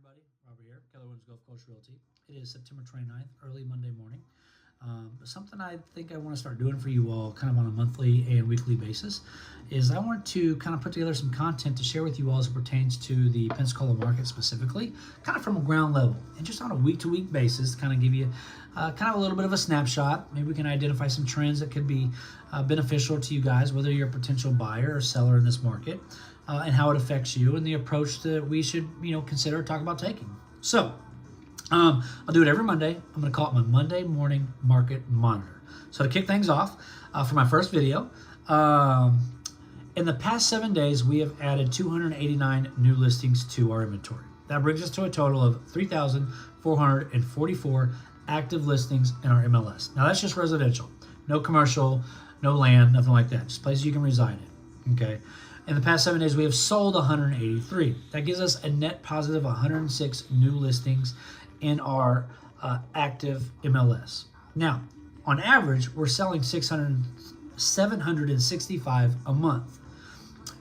everybody. Robert here, Keller Williams Gulf Coast Realty. It is September 29th, early Monday morning. Something I think I want to start doing for you all kind of on a monthly and weekly basis is I want to kind of put together some content to share with you all as it pertains to the Pensacola market specifically, kind of from a ground level and just on a week-to-week basis to kind of give you kind of a little bit of a snapshot. Maybe we can identify some trends that could be beneficial to you guys, whether you're a potential buyer or seller in this market, and how it affects you and the approach that we should, consider or talk about taking. So, I'll do it every Monday. I'm going to call it my Monday morning market monitor. So to kick things off, for my first video, in the past 7 days, we have added 289 new listings to our inventory. That brings us to a total of 3,444 active listings in our MLS. Now that's just residential, no commercial, no land, nothing like that. Just places you can reside in. Okay. In the past 7 days, we have sold 183. That gives us a net positive 106 new listings in our active MLS. Now, on average, we're selling 765 a month.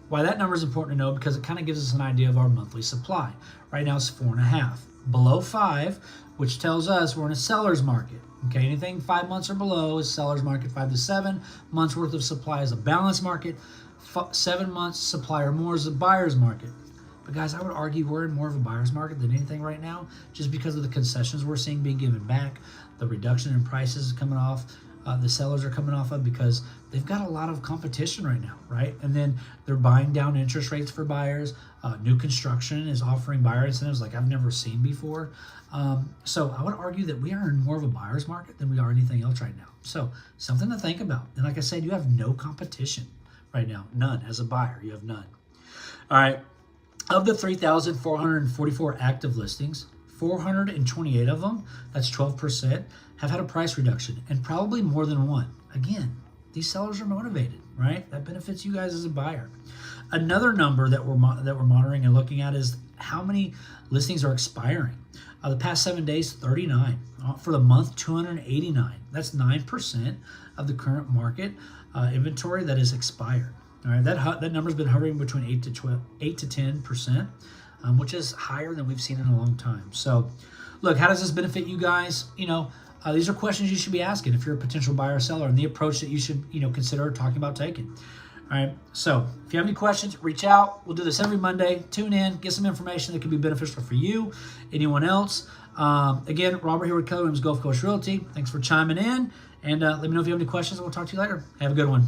Why that number is important to know, because it kind of gives us an idea of our monthly supply. Right now it's 4.5. Below 5, which tells us we're in a seller's market. Okay, anything 5 months or below is seller's market. 5 to 7 months worth of supply is a balanced market. 7 months supply or more is a buyer's market. But guys, I would argue we're in more of a buyer's market than anything right now, just because of the concessions we're seeing being given back, the reduction in prices coming off, the sellers are coming off of, because they've got a lot of competition right now, right? And then they're buying down interest rates for buyers. New construction is offering buyer incentives like I've never seen before. So I would argue that we are in more of a buyer's market than we are anything else right now. So something to think about. And like I said, you have no competition right now. None. As a buyer, you have none. All right. Of the 3,444 active listings, 428 of them, that's 12%, have had a price reduction, and probably more than one. Again, these sellers are motivated, right? That benefits you guys as a buyer. Another number that we're monitoring and looking at is how many listings are expiring. The past 7 days, 39. For the month, 289. That's 9% of the current market inventory that is expired. All right, that number's been hovering between 8 to 10%, which is higher than we've seen in a long time. So, look, how does this benefit you guys? These are questions you should be asking if you're a potential buyer or seller, and the approach that you should, consider talking about taking. All right, so if you have any questions, reach out. We'll do this every Monday. Tune in, get some information that could be beneficial for you, anyone else. Again, Robert here with Keller Williams Gulf Coast Realty. Thanks for chiming in, and let me know if you have any questions, and we'll talk to you later. Have a good one.